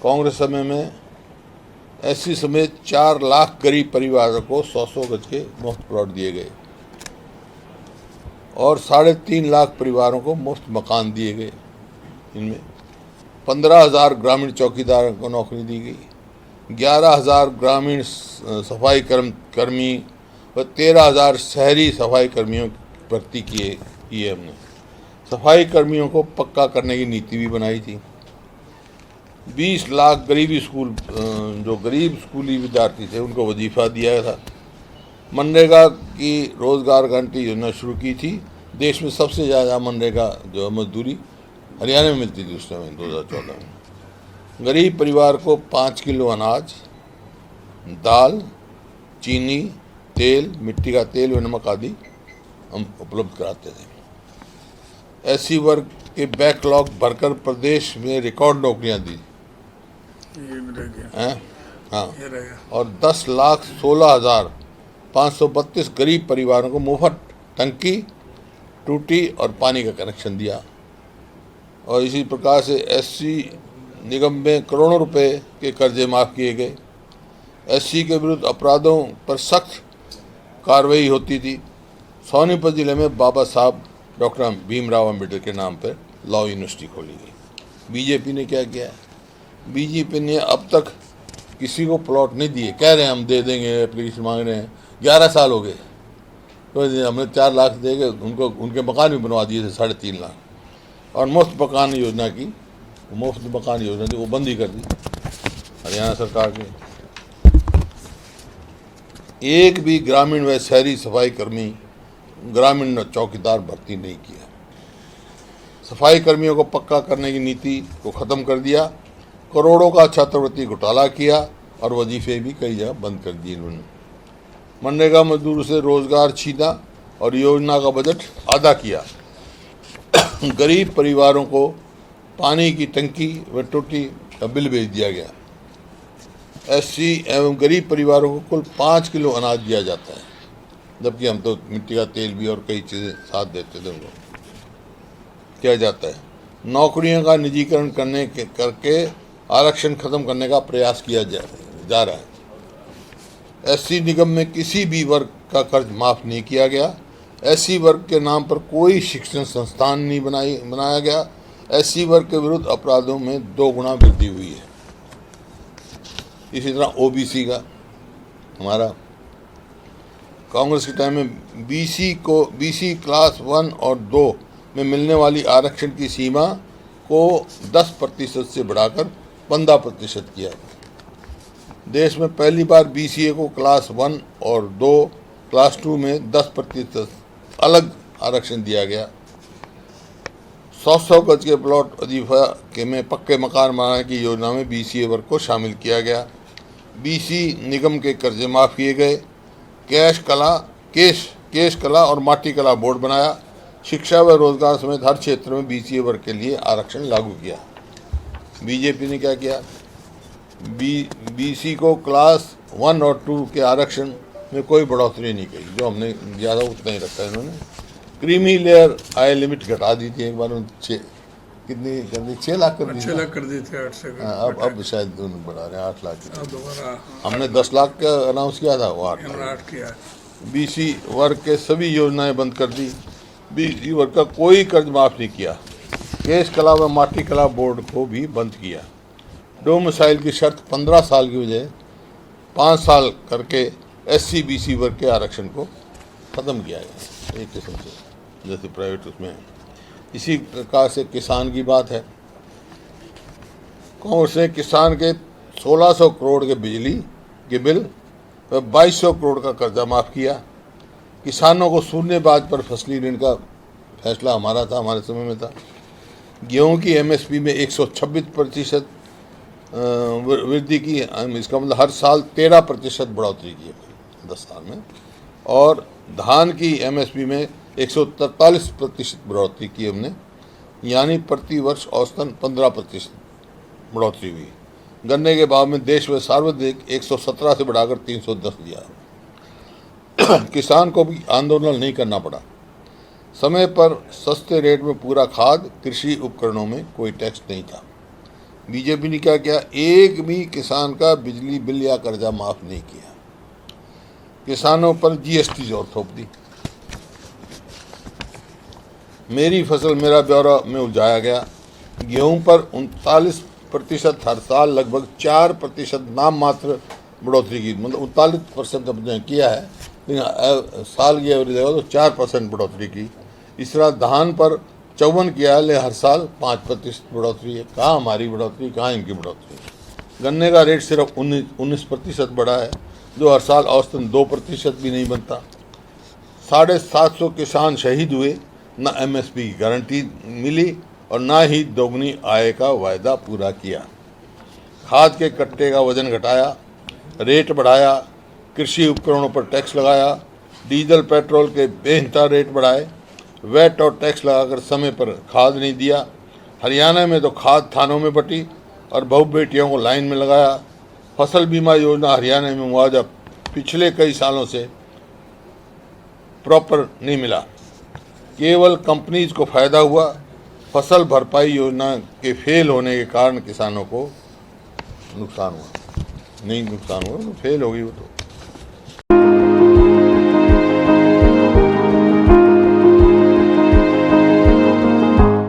कांग्रेस समय में एससी समेत 4 लाख गरीब परिवारों को 100 गज के मुफ्त प्लॉट दिए गए और 3.5 लाख परिवारों को मुफ्त मकान दिए गए। इनमें 15,000 ग्रामीण चौकीदारों को नौकरी दी गई, 11,000 ग्रामीण सफाई कर्मी व 13,000 शहरी सफाई कर्मियों की भर्ती किए हमने। सफाई कर्मियों को पक्का करने की नीति भी बनाई थी। 20 लाख जो गरीब स्कूली विद्यार्थी थे उनको वजीफा दिया था। मनरेगा की रोजगार गारंटी योजना शुरू की थी। देश में सबसे ज़्यादा मनरेगा जो मजदूरी हरियाणा में मिलती थी उस समय 2014 में। गरीब परिवार को 5 किलो अनाज, दाल, चीनी, तेल, मिट्टी का तेल व नमक आदि हम उपलब्ध कराते थे। एससी वर्ग के बैकलॉग भरकर प्रदेश में रिकॉर्ड नौकरियां दी। हाँ, और 10,16,532 गरीब परिवारों को मुफ्त टंकी, टूटी और पानी का कनेक्शन दिया। और इसी प्रकार से एससी निगम में करोड़ों रुपए के कर्जे माफ़ किए गए। एससी के विरुद्ध अपराधों पर सख्त कार्रवाई होती थी। सोनीपत जिले में बाबा साहब डॉक्टर भीमराव अम्बेडकर के नाम पर लॉ यूनिवर्सिटी खोली गई। बीजेपी ने क्या किया है? बीजेपी ने अब तक किसी को प्लॉट नहीं दिए। कह रहे हैं हम दे देंगे, एप्लीकेशन मांग रहे हैं। 11 साल हो गए तो हमने 4 लाख देंगे उनको, उनके मकान भी बनवा दिए थे 3.5 लाख। और मुफ्त मकान योजना थी वो बंद ही कर दी हरियाणा सरकार ने। एक भी ग्रामीण व शहरी सफाई कर्मी, ग्रामीण चौकीदार भर्ती नहीं किया। सफाई कर्मियों को पक्का करने की नीति को ख़त्म कर दिया। करोड़ों का छात्रवृत्ति घोटाला किया और वजीफे भी कई जगह बंद कर दिए इन्होंने। मनरेगा मजदूरों से रोजगार छीना और योजना का बजट आधा किया। गरीब परिवारों को पानी की टंकी व टूटी का बिल भेज दिया गया। एससी एवं गरीब परिवारों को कुल 5 किलो अनाज दिया जाता है, जबकि हम तो मिट्टी का तेल भी और कई चीज़ें साथ देते थे उनको। किया जाता है। नौकरियों का निजीकरण करके आरक्षण खत्म करने का प्रयास किया जा रहा है। एससी निगम में किसी भी वर्ग का कर्ज माफ नहीं किया गया। एससी वर्ग के नाम पर कोई शिक्षण संस्थान नहीं बनाया गया। एससी वर्ग के विरुद्ध अपराधों में 2 गुना वृद्धि हुई है। इसी तरह ओबीसी का हमारा कांग्रेस के टाइम में बीसी क्लास 1 और 2 में मिलने वाली आरक्षण की सीमा को 10% से बढ़ाकर 15% किया। देश में पहली बार बीसीए को क्लास 1 और 2 क्लास 2 में 10% अलग आरक्षण दिया गया। 100 गज के प्लॉट वजीफा के में पक्के मकान बनाने की योजना में बीसीए वर्ग को शामिल किया गया। बीसी निगम के कर्जे माफ़ किए गए। केश कला और माटी कला बोर्ड बनाया। शिक्षा व रोजगार समेत हर क्षेत्र में बीसीए वर्ग के लिए आरक्षण लागू किया। बीजेपी ने क्या किया? बीसी को क्लास 1 और 2 के आरक्षण में कोई बढ़ोतरी नहीं की, जो हमने ज़्यादा उतना ही रखा है इन्होंने। क्रीमी लेयर आय लिमिट घटा दी थी एक बार, कितनी कर दी? 6 लाख कर दी। 6 लाख कर दी थी 8 से। अब शायद दोनों बढ़ा रहे हैं 8 लाख। हमने 10 लाख का अनाउंस किया था, वो 8 किया। बीसी वर्ग के सभी योजनाएं बंद कर दी। बीसी वर्ग का कोई कर्ज माफ नहीं किया। केश कला व माटी कला बोर्ड को भी बंद किया। डोमिसाइल की शर्त 15 साल की बजाय 5 साल करके एससी बीसी वर्ग के आरक्षण को ख़त्म किया गया, एक किस्म से जैसे प्राइवेट उसमें है। इसी प्रकार से किसान की बात है। कांग्रेस ने किसान के 1600 करोड़ के बिजली के बिल व 2200 करोड़ का कर्जा माफ़ किया। किसानों को शून्य ब्याज पर फसली ऋण का फैसला हमारे समय में था। गेहूं की एमएसपी में 126% वृद्धि की। इसका मतलब हर साल 13% बढ़ोतरी की 10 साल में। और धान की एमएसपी में 143% बढ़ोतरी की हमने, यानी प्रति वर्ष औसतन 15% बढ़ोतरी हुई। गन्ने के भाव में देश व सार्वजनिक 117 से बढ़ाकर 310 दिया। किसान को भी आंदोलन नहीं करना पड़ा। समय पर सस्ते रेट में पूरा खाद, कृषि उपकरणों में कोई टैक्स नहीं था। बीजेपी ने क्या किया, एक भी किसान का बिजली बिल या कर्जा माफ नहीं किया, किसानों पर जीएसटी जोर थोप दी। मेरी फसल मेरा ब्यौरा में उलझाया गया। गेहूं पर 39% हर साल लगभग 4% नाम मात्र बढ़ोतरी की, मतलब 39% हमने किया है, लेकिन साल की एवरेज तो 4% बढ़ोतरी की। इस तरह धान पर 54 किया है, लेकिन हर साल 5% बढ़ोतरी है। कहाँ हमारी बढ़ोतरी, कहाँ इनकी बढ़ोतरी। गन्ने का रेट सिर्फ 19% बढ़ा है, जो हर साल औसतन 2% भी नहीं बनता। 750 किसान शहीद हुए, न एमएसपी की गारंटी मिली और ना ही दोगुनी आय का वायदा पूरा किया। खाद के कट्टे का वजन घटाया, रेट बढ़ाया, कृषि उपकरणों पर टैक्स लगाया, डीजल पेट्रोल के बेहिंता रेट बढ़ाए, वैट और टैक्स लगाकर समय पर खाद नहीं दिया। हरियाणा में तो खाद थानों में बटी और बहू बेटियों को लाइन में लगाया। फसल बीमा योजना हरियाणा में मुआवजा पिछले कई सालों से प्रॉपर नहीं मिला, केवल कंपनीज को फायदा हुआ। फसल भरपाई योजना के फेल होने के कारण किसानों को नुकसान हुआ, नहीं नुकसान हुआ, फेल हो गई वो तो।